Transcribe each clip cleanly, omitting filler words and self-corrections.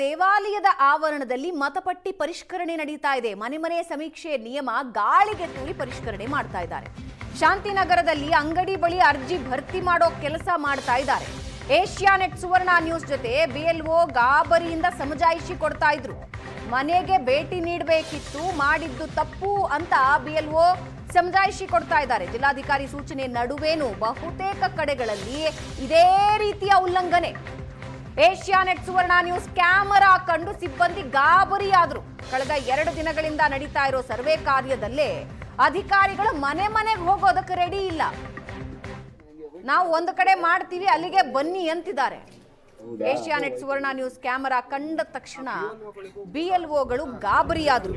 ದೇವಾಲಯದ ಆವರಣದಲ್ಲಿ ಮತಪಟ್ಟಿ ಪರಿಷ್ಕರಣೆ ನಡೀತಾ ಇದೆ. ಮನೆ ಮನೆ ಸಮೀಕ್ಷೆ ನಿಯಮ ಗಾಳಿಗೆ ತೂರಿ ಪರಿಷ್ಕರಣೆ ಮಾಡ್ತಾ ಇದ್ದಾರೆ. ಶಾಂತಿನಗರದಲ್ಲಿ ಅಂಗಡಿ ಬಳಿ ಅರ್ಜಿ ಭರ್ತಿ ಮಾಡೋ ಕೆಲಸ ಮಾಡ್ತಾ ಇದ್ದಾರೆ. ಏಷ್ಯಾನೆಟ್ ಸುವರ್ಣ ನ್ಯೂಸ್ ಜೊತೆ ಬಿಎಲ್ಒ ಗಾಬರಿಯಿಂದ ಸಮಜಾಯಿಷಿ ಕೊಡ್ತಾ ಇದ್ರು. ಮನೆಗೆ ಭೇಟಿ ನೀಡಬೇಕಿತ್ತು, ಮಾಡಿದ್ದು ತಪ್ಪು ಅಂತ ಬಿಎಲ್ಒ ಸಮಜಾಯಿಷಿ ಕೊಡ್ತಾ ಇದ್ದಾರೆ. ಜಿಲ್ಲಾಧಿಕಾರಿ ಸೂಚನೆ ನಡುವೇನು ಬಹುತೇಕ ಕಡೆಗಳಲ್ಲಿ ಇದೇ ರೀತಿಯ ಉಲ್ಲಂಘನೆ. ಏಷ್ಯಾನೆಟ್ ಸುವರ್ಣ ನ್ಯೂಸ್ ಕ್ಯಾಮೆರಾ ಕಂಡು ಸಿಬ್ಬಂದಿ ಗಾಬರಿಯಾದ್ರು. ಕಳೆದ 2 ದಿನಗಳಿಂದ ನಡೀತಾ ಇರೋ ಸರ್ವೆ ಕಾರ್ಯದಲ್ಲೇ ಅಧಿಕಾರಿಗಳು ಮನೆ ಮನೆಗೆ ಹೋಗೋದಕ್ಕೆ ರೆಡಿ ಇಲ್ಲ. ನಾವು ಒಂದು ಕಡೆ ಮಾಡ್ತೀವಿ, ಅಲ್ಲಿಗೆ ಬನ್ನಿ ಅಂತಿದ್ದಾರೆ. ಏಷ್ಯಾನೆಟ್ ಸುವರ್ಣ ನ್ಯೂಸ್ ಕ್ಯಾಮೆರಾ ಕಂಡ ತಕ್ಷಣ ಬಿಎಲ್ಒಗಳು ಗಾಬರಿಯಾದ್ರು.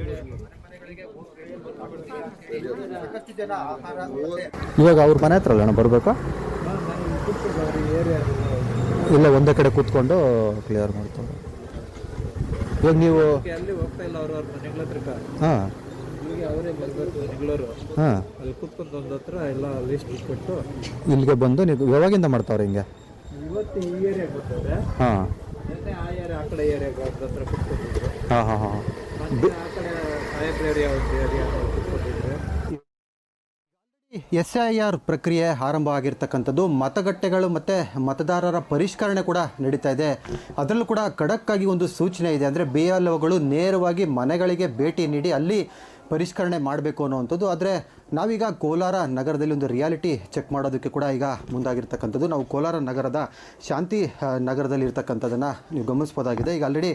ಇವಾಗ ಅವ್ರ ಮನೆ ಹತ್ರ ಅಲ್ಲ ಬರಬೇಕಾ? ಇಲ್ಲ, ಒಂದೇ ಕಡೆ ಕೂತ್ಕೊಂಡು ಕ್ಲಿಯರ್ ಮಾಡ್ತಾರೆ. ಇವಾಗ ನೀವು ಹಾಂ ಇಲ್ಲಿಗೆ ಬಂದು ನೀವು ಯಾವಾಗಿಂದ ಮಾಡ್ತಾವ್ರೆ ಹಿಂಗೆ? ಹಾಂ ಹಾಂ ಹಾಂ ಹಾಂ SIR ಪ್ರಕ್ರಿಯೆ ಆರಂಭ ಆಗಿರ್ತಕ್ಕಂಥದ್ದು. ಮತಗಟ್ಟೆಗಳು ಮತ್ತು ಮತದಾರರ ಪರಿಷ್ಕರಣೆ ಕೂಡ ನಡೀತಾ ಇದೆ. ಅದರಲ್ಲೂ ಕೂಡ ಖಡಕ್ ಆಗಿ ಒಂದು ಸೂಚನೆ ಇದೆ. ಅಂದರೆ BLOಗಳು ನೇರವಾಗಿ ಮನೆಗಳಿಗೆ ಭೇಟಿ ನೀಡಿ ಅಲ್ಲಿ ಪರಿಷ್ಕರಣೆ ಮಾಡಬೇಕು ಅನ್ನೋವಂಥದ್ದು. ಆದರೆ ನಾವೀಗ ಕೋಲಾರ ನಗರದಲ್ಲಿ ಒಂದು ರಿಯಾಲಿಟಿ ಚೆಕ್ ಮಾಡೋದಕ್ಕೆ ಕೂಡ ಈಗ ಮುಂದಾಗಿರ್ತಕ್ಕಂಥದ್ದು. ನಾವು ಕೋಲಾರ ನಗರದ ಶಾಂತಿ ನಗರದಲ್ಲಿ ಇರ್ತಕ್ಕಂಥದ್ದನ್ನು ನೀವು ಗಮನಿಸ್ಬೋದಾಗಿದೆ. ಈಗ ಆಲ್ರೆಡಿ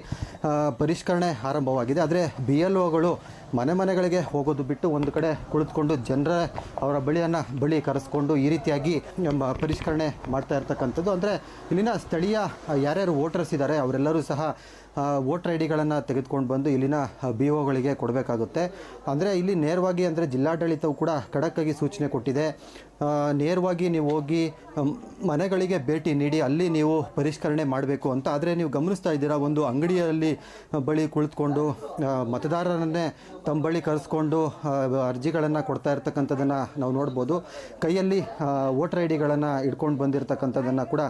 ಪರಿಷ್ಕರಣೆ ಆರಂಭವಾಗಿದೆ. ಆದರೆ BLOಗಳು ಮನೆಗಳಿಗೆ ಹೋಗೋದು ಬಿಟ್ಟು ಒಂದು ಕಡೆ ಕುಳಿತುಕೊಂಡು ಜನರ ಅವರ ಬಳಿ ಕರೆಸ್ಕೊಂಡು ಈ ರೀತಿಯಾಗಿ ಪರಿಷ್ಕರಣೆ ಮಾಡ್ತಾ ಇರ್ತಕ್ಕಂಥದ್ದು. ಅಂದರೆ ಇಲ್ಲಿನ ಸ್ಥಳೀಯ ಯಾರ್ಯಾರು ವೋಟರ್ಸ್ ಇದ್ದಾರೆ ಅವರೆಲ್ಲರೂ ಸಹ ವೋಟರ್ ಐಡಿಗಳನ್ನು ತೆಗೆದುಕೊಂಡು ಬಂದು ಇಲ್ಲಿನ BOಗಳಿಗೆ ಕೊಡಬೇಕಾಗುತ್ತೆ. ಅಂದರೆ ಇಲ್ಲಿ ನೇರವಾಗಿ ಅಂದರೆ ಜಿಲ್ಲಾಡಳಿತವು ಕೂಡ ಖಡಕ್ಕಾಗಿ ಸೂಚನೆ ಕೊಟ್ಟಿದೆ. ನೇರವಾಗಿ ನೀವು ಹೋಗಿ ಮನೆಗಳಿಗೆ ಭೇಟಿ ನೀಡಿ ಅಲ್ಲಿ ನೀವು ಪರಿಷ್ಕರಣೆ ಮಾಡಬೇಕು ಅಂತ. ಆದರೆ ನೀವು ಗಮನಿಸ್ತಾ ಇದ್ದೀರಾ, ಒಂದು ಅಂಗಡಿಯಲ್ಲಿ ಬಳಿ ಕುಳಿತುಕೊಂಡು ಮತದಾರರನ್ನೇ ತಮ್ಮ ಬಳಿ ಕರೆಸ್ಕೊಂಡು ಅರ್ಜಿಗಳನ್ನು ಕೊಡ್ತಾ ಇರ್ತಕ್ಕಂಥದ್ದನ್ನು ನಾವು ನೋಡ್ಬೋದು. ಕೈಯಲ್ಲಿ ವೋಟರ್ ಐಡಿಗಳನ್ನು ಇಟ್ಕೊಂಡು ಬಂದಿರತಕ್ಕಂಥದ್ದನ್ನು ಕೂಡ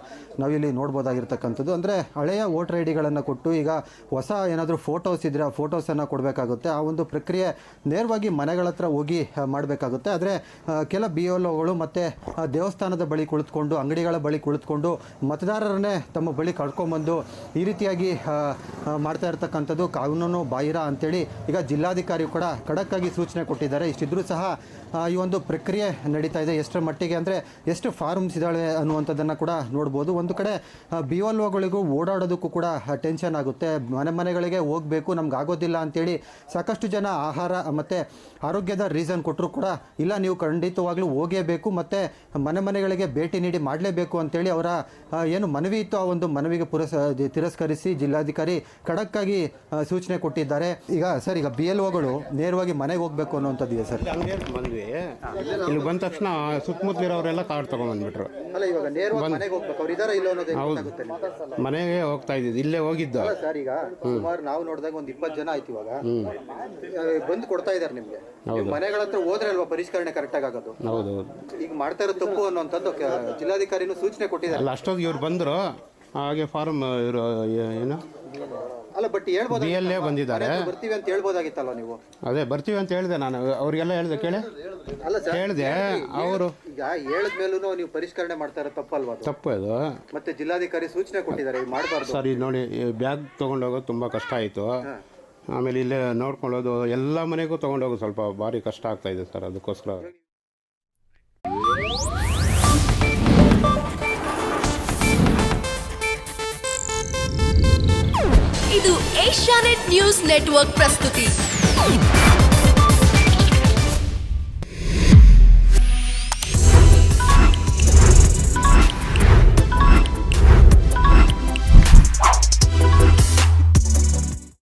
ನಾವಿಲ್ಲಿ ನೋಡ್ಬೋದಾಗಿರ್ತಕ್ಕಂಥದ್ದು. ಅಂದರೆ ಹಳೆಯ ವೋಟರ್ ಐಡಿಗಳನ್ನು ಕೊಟ್ಟು ಈಗ ಹೊಸ ಏನಾದರೂ ಫೋಟೋಸ್ ಇದ್ದರೆ ಆ ಫೋಟೋಸನ್ನು ಕೊಡಬೇಕಾಗುತ್ತೆ. ಆ ಒಂದು ಪ್ರಕ್ರಿಯೆ ನೇರವಾಗಿ ಮನೆಗಳ ಹತ್ರ ಹೋಗಿ ಮಾಡಬೇಕಾಗುತ್ತೆ. ಆದರೆ ಕೆಲ BLOಗಳು ಮತ್ತು ದೇವಸ್ಥಾನದ ಬಳಿ ಕುಳಿತುಕೊಂಡು ಅಂಗಡಿಗಳ ಬಳಿ ಕುಳಿತುಕೊಂಡು ಮತದಾರರನ್ನೇ ತಮ್ಮ ಬಳಿ ಕರ್ಕೊಂಡ್ಬಂದು ಈ ರೀತಿಯಾಗಿ ಮಾಡ್ತಾ ಇರ್ತಕ್ಕಂಥದ್ದು ಕಾನೂನು ಬಾಹಿರ ಅಂತೇಳಿ ಈಗ ಜಿಲ್ಲಾಧಿಕಾರಿ ಕೂಡ ಖಡಕ್ಕಾಗಿ ಸೂಚನೆ ಕೊಟ್ಟಿದ್ದಾರೆ. ಇಷ್ಟಿದ್ರೂ ಸಹ ಈ ಒಂದು ಪ್ರಕ್ರಿಯೆ ನಡೀತಾ ಇದೆ. ಎಷ್ಟರ ಮಟ್ಟಿಗೆ ಅಂದರೆ ಎಷ್ಟು ಫಾರ್ಮ್ಸ್ ಇದ್ದಾಳೆ ಅನ್ನುವಂಥದ್ದನ್ನು ಕೂಡ ನೋಡ್ಬೋದು. ಒಂದು ಕಡೆ BLOಗಳಿಗೂ ಓಡಾಡೋದಕ್ಕೂ ಕೂಡ ಟೆನ್ಷನ್ ಆಗುತ್ತೆ. ಮನೆಗಳಿಗೆ ಹೋಗಬೇಕು, ನಮ್ಗೆ ಆಗೋದಿಲ್ಲ ಅಂತೇಳಿ ಸಾಕಷ್ಟು ಜನ ಆಹಾರ ಮತ್ತು ಆರೋಗ್ಯದ ರೀಸನ್ ಕೊಟ್ಟರು ಕೂಡ ಇಲ್ಲ, ನೀವು ಖಂಡಿತವಾಗ್ಲೂ ಹೋಗೇಬೇಕು ಮತ್ತು ಮನೆಗಳಿಗೆ ಭೇಟಿ ನೀಡಿ ಮಾಡಲೇಬೇಕು ಅಂತೇಳಿ ಅವರ ಏನು ಮನವಿ ಇತ್ತು ಆ ಒಂದು ಮನವಿಗೆ ತಿರಸ್ಕರಿಸಿ ಜಿಲ್ಲಾಧಿಕಾರಿ ಖಡಕ್ಕಾಗಿ ಸೂಚನೆ ಕೊಟ್ಟಿದ್ದಾರೆ. ಈಗ ಸರ್, ಈಗ BLOಗಳು ನೇರವಾಗಿ ಮನೆಗೆ ಹೋಗಬೇಕು ಅನ್ನುವಂಥದ್ದು ಇದೆ ಸರ್. ಬಂದ್ವಿ, ಇಲ್ಲಿ ಬಂದ ತಕ್ಷಣ ಸುತ್ತಮುತ್ತಲಿರೋರೆಲ್ಲ ಕಾರ್ಡ್ ತೊಗೊಂಡ್ಬಂದ್ಬಿಟ್ರು. ಮನೆಗೆ ಹೋಗ್ತಾ ಇದ್ದಿದ್ದು, ಇಲ್ಲೇ ಹೋಗಿದ್ದು ಸರ್. ಈಗ ಸುಮಾರು ನಾವು ನೋಡಿದಾಗ ಒಂದು 20 ಜನ ಆಯ್ತು. ಇವಾಗ ಬಂದು ಕೊಡ್ತಾ ಇದ್ದಾರೆ ನಿಮಗೆ. ಮನೆಗಳ ಹತ್ರ ಹೋದ್ರೆ ಅಲ್ವಾ ಪರಿಷ್ಕರಣೆ ಕರೆಕ್ಟಾಗಿ ಆಗೋದು. ಹೌದು, ಈಗ ಮಾಡ್ತಾ ಇರೋ ತಪ್ಪು ಅನ್ನೋಂಥದ್ದು ಜಿಲ್ಲಾಧಿಕಾರಿನೂ ಸೂಚನೆ ಕೊಟ್ಟಿದ್ದಾರೆ. ಅಲ್ಲ, ಅಷ್ಟೊತ್ತಿಗೆ ಇವ್ರು ಬಂದರು. ಹಾಗೆ ಫಾರ್ಮ್ ಏನು ಅಲ್ಲ, ಬಟ್ ಹೇಳ್ಬೋದು, BLA ಬಂದಿದ್ದಾರೆ, ಬರ್ತೀವಿ ಅಂತ ಹೇಳ್ಬೋದಾಗಿತ್ತಲ್ವ ನೀವು? ಅದೇ ಬರ್ತೀವಿ ಅಂತ ಹೇಳಿದೆ ನಾನು ಅವ್ರಿಗೆಲ್ಲ ಹೇಳಿದೆ. ಅಲ್ಲ ಸರ್, ಹೇಳಿದೆ. ಅವರು ಈಗ ಹೇಳಿದ್ಮೇಲೂ ನೀವು ಪರಿಷ್ಕರಣೆ ಮಾಡ್ತಾ ಇರೋ ತಪ್ಪಲ್ವಾ? ತಪ್ಪು ಅದು. ಮತ್ತೆ ಜಿಲ್ಲಾಧಿಕಾರಿ ಸೂಚನೆ ಕೊಟ್ಟಿದ್ದಾರೆ, ಮಾಡಬಾರ್ದು. ಸರಿ, ನೋಡಿ, ಬ್ಯಾಗ್ ತೊಗೊಂಡೋಗೋದು ತುಂಬ ಕಷ್ಟ ಆಯಿತು. ಆಮೇಲೆ ಇಲ್ಲೇ ನೋಡ್ಕೊಳ್ಳೋದು ಎಲ್ಲ ಮನೆಗೂ ತೊಗೊಂಡೋಗೋದು ಸ್ವಲ್ಪ ಭಾರಿ ಕಷ್ಟ ಆಗ್ತಾ ಇದೆ ಸರ್. ಅದಕ್ಕೋಸ್ಕರ ಇದು ಏಷ್ಯಾನೆಟ್ ನ್ಯೂಸ್ ನೆಟ್ವರ್ಕ್ ಪ್ರಸ್ತುತಿ.